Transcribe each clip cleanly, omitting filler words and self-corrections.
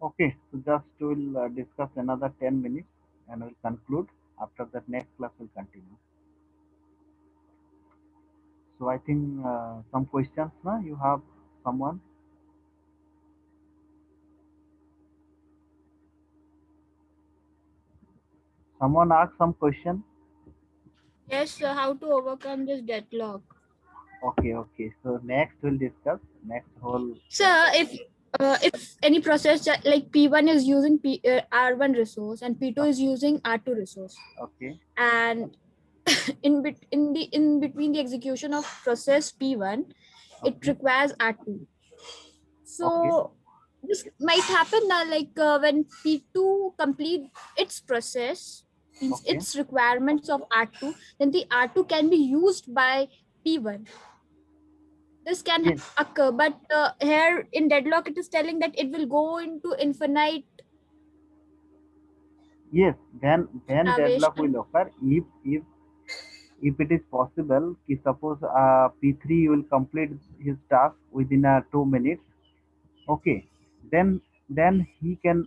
Okay, so just we'll discuss another 10 minutes and we'll conclude. After that, next class will continue. So I think some questions, na? You have someone? Someone ask some question? Yes, sir, how to overcome this deadlock. Okay, okay. So next we'll discuss next whole. Sir, if any process like P1 is using R1 resource and P2 is using R2 resource, Okay, and in between the execution of process P1, it okay, requires R2. okay, So this might happen now, like when P2 complete its process, means okay. its requirements of R2, then the R2 can be used by P1. This can Yes, occur, but here in deadlock, it is telling that it will go into infinite yes. Then deadlock starvation. will occur if it is possible. Ki suppose P3 will complete his task within 2 minutes. Okay, then he can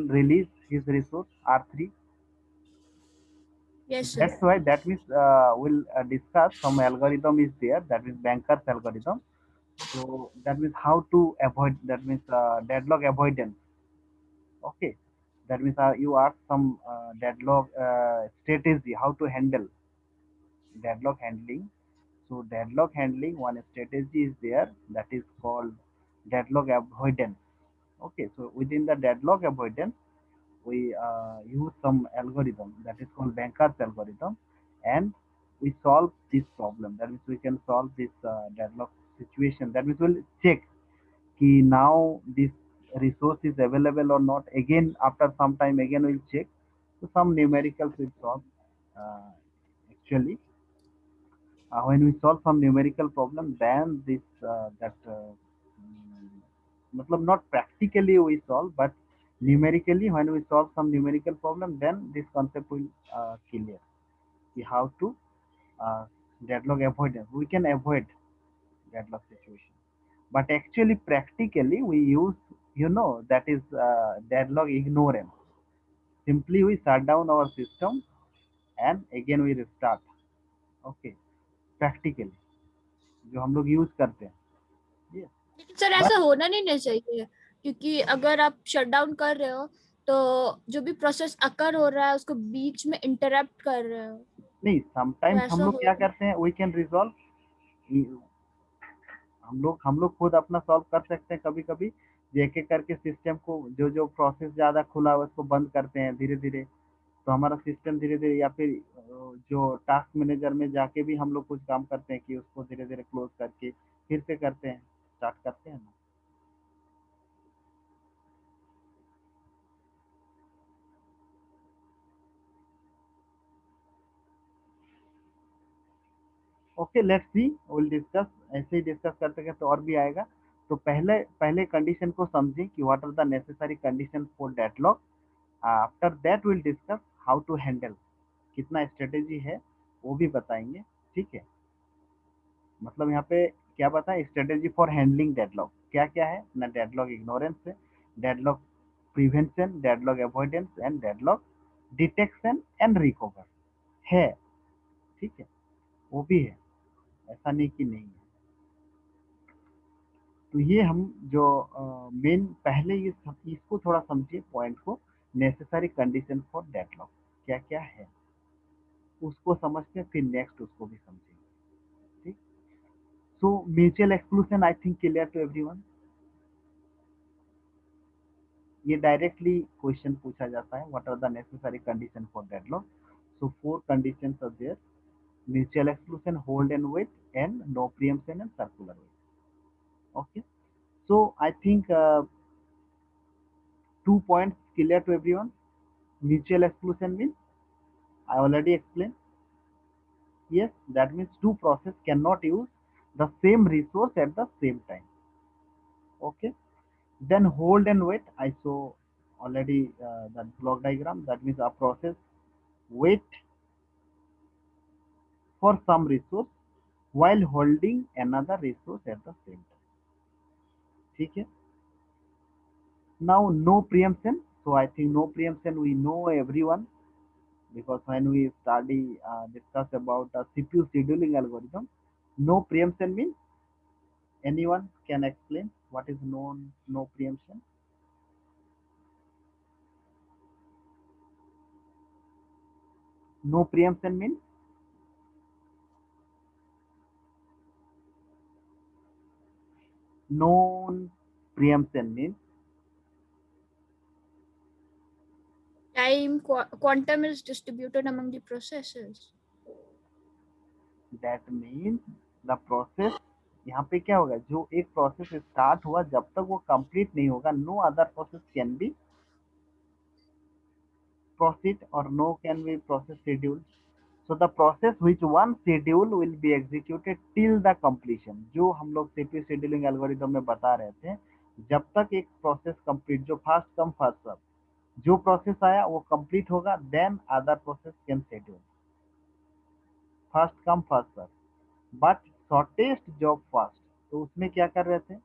release his resource R3. Yes, sir. That's why that means we'll discuss some algorithm is there, that means Banker's algorithm. So that means how to avoid, that means deadlock avoidance. Okay, that means you ask some deadlock strategy, how to handle deadlock handling. So deadlock handling, one strategy is there, that is called deadlock avoidance. Okay, so within the deadlock avoidance, we use some algorithm that is called Banker's algorithm, and we solve this problem. That means we can solve this deadlock situation. That means we'll check कि now this resource is available or not. Again, after some time, again we'll check. So some numericals will solve. Uh, Actually, when we solve some numerical problem, then this that matlab not practically we solve, but numerically when we solve some numerical problem, then this concept will clear. See how to uh, deadlock avoidance. We can avoid deadlock situation, but actually practically we use, that is deadlock ignorance. Simply we shut down our system and again we restart. Okay, practically जो हम लोग use करते हैं, yes. लेकिन sir But ऐसा होना नहीं चाहिए, क्योंकि अगर आप शट डाउन कर रहे हो तो जो भी प्रोसेस अकर हो रहा है उसको बीच में इंटरप्ट कर रहे हो, नहीं, तो समटाइम्स हम ऐसा लोग हो। क्या करते हैं, वी कैन रिजॉल्व। हम लोग खुद अपना सॉल्व कर सकते हैं कभी कभी। एक एक करके सिस्टम को, जो जो प्रोसेस ज्यादा खुला हुआ है उसको बंद करते हैं धीरे धीरे। तो हमारा सिस्टम धीरे धीरे, या फिर जो टास्क मैनेजर में जाके भी हम लोग कुछ काम करते हैं कि उसको धीरे धीरे क्लोज करके फिर से करते हैं, स्टार्ट करते हैं ना। Okay, let's see, will discuss. ऐसे ही डिस्कस करते करते और भी आएगा। तो पहले पहले कंडीशन को समझें कि what are the necessary condition for deadlock. After that will discuss how to handle, कितना स्ट्रेटेजी है वो भी बताएंगे। ठीक है, मतलब यहाँ पे क्या बताएं, स्ट्रेटेजी फॉर हैंडलिंग डेडलॉक क्या क्या है ना। डेडलॉक इग्नोरेंस है, deadlock prevention, deadlock avoidance and deadlock detection and recover है। ठीक है, वो भी है, ऐसा नहीं कि नहीं है। तो ये हम जो मेन पहले ये इसको थोड़ा समझिए पॉइंट को। नेसेसरी कंडीशन फॉर डेडलॉक क्या क्या है, उसको समझते हैं, फिर नेक्स्ट उसको भी समझेंगे। ठीक। So mutual exclusion I think clear to everyone. ये डायरेक्टली क्वेश्चन पूछा जाता है, what are the necessary condition for deadlock. So four conditions are there: mutual exclusion, hold and wait, and no preemption and circular wait. Okay, so I think 2 points clear to everyone. Mutual exclusion means, I already explained. Yes, that means two process cannot use the same resource at the same time. Okay. Then hold and wait. I saw already that block diagram. That means a process wait for some resource while holding another resource at the same time. ठीक है. Now no preemption. So I think no preemption we know everyone, because when we study discuss about the CPU scheduling algorithm, no preemption means, anyone can explain what is known no preemption? No preemption means, non preemption means, Time quantum is distributed among the processes. that means the process, यहाँ पे क्या होगा, जो एक process start हुआ जब तक वो कंप्लीट नहीं होगा, no other process can be proceed or no can be process schedule. So the process which one schedule will be executed till the completion, जो हम लोग सीपीयू शेड्यूलिंग एल्गोरिथम में बता रहे थे, जब तक एक प्रोसेस कंप्लीट, जो फास्ट कम फास्ट सर्व, जो प्रोसेस आया वो कंप्लीट होगा, then other process can schedule, fast come fast serve, but shortest job fast. तो उसमें क्या कर रहे थे,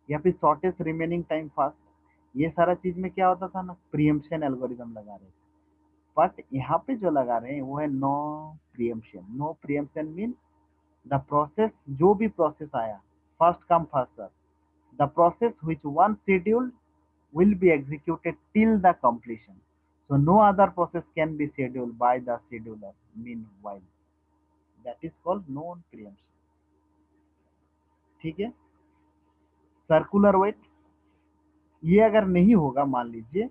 या फिर शॉर्टेस्ट रिमेनिंग टाइम फास्ट, ये सारा चीज में क्या होता था ना, प्रियम्पशन एल्गोरिथम लगा रहे थे। बट यहाँ पे जो लगा रहे हैं वो है no preemption. No preemption mean the process, जो भी प्रोसेस आया, first come first serve, the process which one scheduled will be executed till the completion. So no other process can be scheduled by the scheduler meanwhile. That is called non preemption. ठीक है, circular wait, ये अगर नहीं होगा मान लीजिए,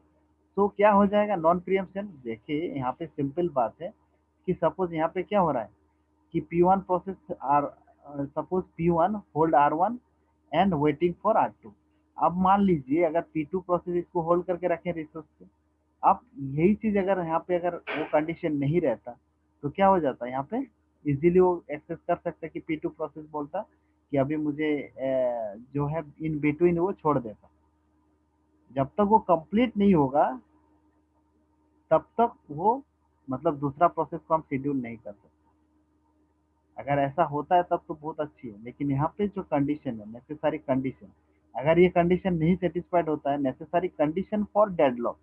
तो क्या हो जाएगा नॉन प्रियम्पशन। देखिए यहाँ पे सिंपल बात है कि सपोज यहाँ पे क्या हो रहा है कि P1 process are, suppose P1 hold R1 and waiting for R2। अब मान लीजिए अगर P2 प्रोसेस इसको होल्ड करके रखें रिसोर्स पे, अब यही चीज अगर यहाँ पे अगर वो कंडीशन नहीं रहता, तो क्या हो जाता है, यहाँ पे इजीली वो एक्सेस कर सकता है कि P2 प्रोसेस बोलता कि अभी मुझे जो है इन बिटवीन वो छोड़ देता। जब तक वो कंप्लीट नहीं होगा तब तक वो, मतलब दूसरा प्रोसेस को हम शेड्यूल नहीं कर सकते। अगर ऐसा होता है तब तो बहुत अच्छी है, लेकिन यहाँ पे जो कंडीशन है, नेसेसरी कंडीशन, अगर ये कंडीशन नहीं सेटिस्फाइड होता है, necessary condition for deadlock,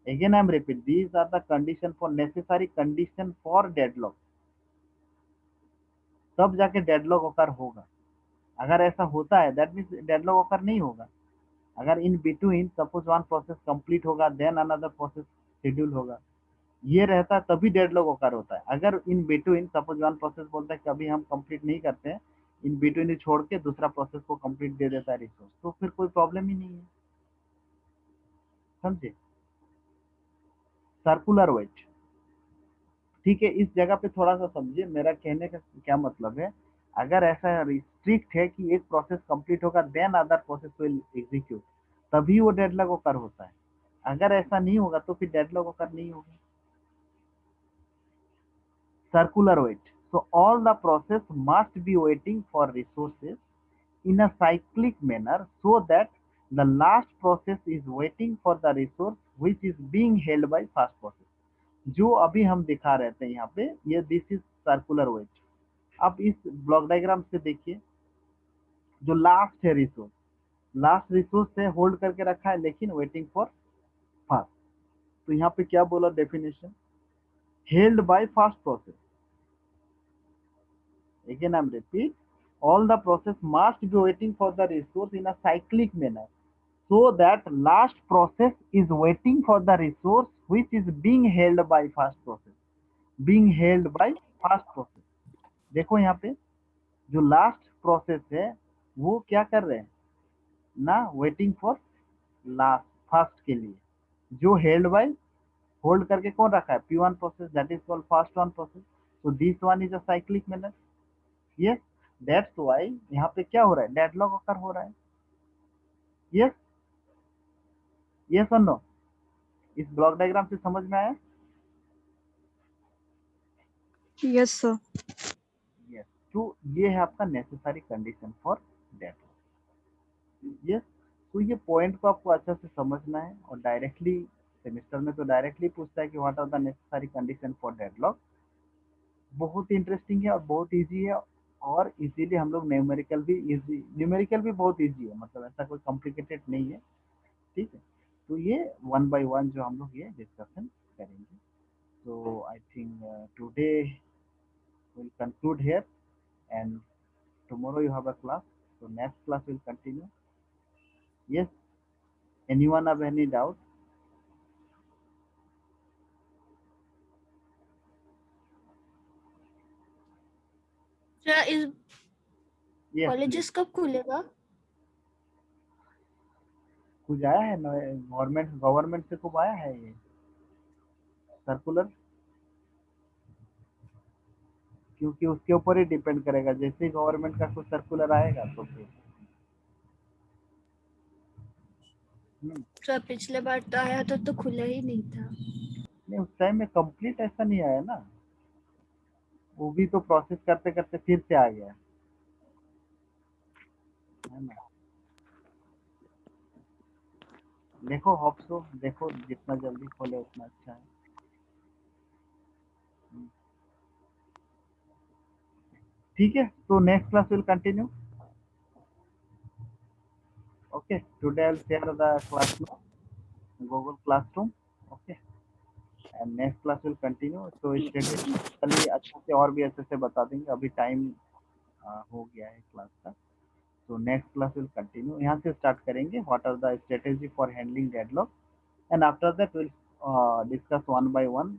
again I am repeat, these are the condition for necessary condition for deadlock, तब जाके डेडलॉक ओकर होगा। अगर ऐसा होता है दैट मीन्स डेडलॉक ओकर नहीं होगा। अगर in between suppose one process complete होगा देन अनदर प्रोसेस शेड्यूल होगा, ये रहता है तभी डेडलॉक ओकर होता है। अगर in between suppose one process बोलता है कि अभी हम कंप्लीट नहीं करते हैं, इन बिटवीन छोड़ के दूसरा प्रोसेस को कंप्लीट दे देता है रिसोर्स, तो फिर कोई प्रॉब्लम ही नहीं है। समझे, सर्कुलर वेट। ठीक है, इस जगह पे थोड़ा सा समझिए मेरा कहने का क्या मतलब है। अगर ऐसा रिस्ट्रिक्ट है कि एक प्रोसेस कंप्लीट होगा then other process will execute, तभी वो डेडलॉक ओकर होता है। अगर ऐसा नहीं होगा तो फिर डेडलॉक ओकर नहीं होगा। Circular wait, so all the process must be waiting for resources in a cyclic manner so that the last process is waiting for the resource which is being held by first process। जो अभी हम दिखा रहे थे यहाँ पे, ये this is circular wait. अब इस ब्लॉक डायग्राम से देखिए, जो लास्ट है रिसोर्स, लास्ट रिसोर्स है होल्ड करके रखा है लेकिन वेटिंग फॉर फास्ट। तो यहाँ पे क्या बोला definition, held by fast process. Again I am repeat, all the process must be waiting for the resource in a cyclic manner so that last process is waiting for the resource which is being held by fast process, being held by fast process। देखो यहाँ पे जो last process है वो क्या कर रहे हैं ना, वेटिंग फॉर लास्ट फर्स्ट के लिए, जो हेल्ड बाय, होल्ड करके कौन रखा है, P1 process, that is called first one process. So this one is a cyclic manner. Yes, that's why यहाँ पे क्या हो रहा है, डेडलॉक अकर हो रहा है। यस, यस और नो, इस ब्लॉक डायग्राम से समझ में आया। Yes sir. यस, तो ये है आपका necessary condition for deadlock. Yes, तो ये पॉइंट को आपको अच्छा से समझना है, और डायरेक्टली सेमेस्टर में तो डायरेक्टली पूछता है कि what are the necessary condition for deadlock. बहुत इंटरेस्टिंग है और बहुत इजी है, और इसीलिए हम लोग न्यूमेरिकल भी बहुत इजी है, मतलब ऐसा कोई कॉम्प्लिकेटेड नहीं है, ठीक है। तो ये वन बाय वन जो हम लोग ये डिस्कशन करेंगे। तो I think today will conclude here and tomorrow you have a class, so next class will continue. Yes, anyone have any doubt? क्या इस Yes, कॉलेजेस कब खुलेगा? कुछ आया है गवर्नमेंट से कुछ आया है ये सर्कुलर, क्योंकि उसके ऊपर ही डिपेंड करेगा, जैसे ही गवर्नमेंट का कुछ सर्कुलर आएगा तो फिर सर पिछले बार तो आया तो खुला ही नहीं था। नहीं, उस टाइम में कंप्लीट ऐसा नहीं आया ना, वो भी तो प्रोसेस करते करते फिर से आ गया है ना। देखो होप सो, देखो जितना जल्दी खोले उतना अच्छा है। ठीक है, तो next class will continue. Okay, today I'll share the class note, Google Classroom. Okay, and next class will continue. So statistically अच्छे से और भी अच्छे से बता देंगे, अभी टाइम हो गया है क्लास का। तो नेक्स्ट क्लास विल कंटिन्यू, यहाँ से स्टार्ट करेंगे what are the strategy for handling deadlock, and after that will discuss one by one.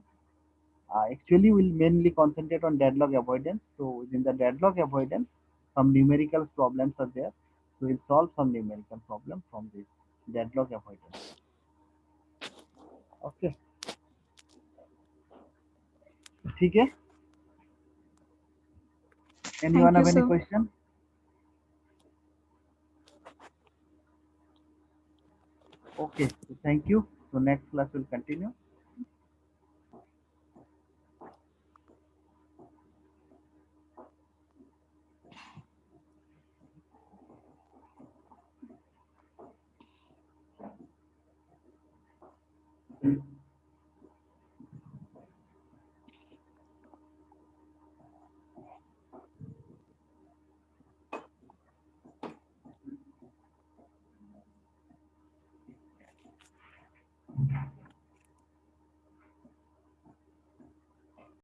Actually, we'll mainly concentrate on deadlock avoidance. So within the deadlock avoidance, some numerical problems are there. So we'll solve some numerical problem from this deadlock avoidance. Okay. ठीक है. Anyone Thank you, have any sir. question? Okay. So thank you. So next class will continue.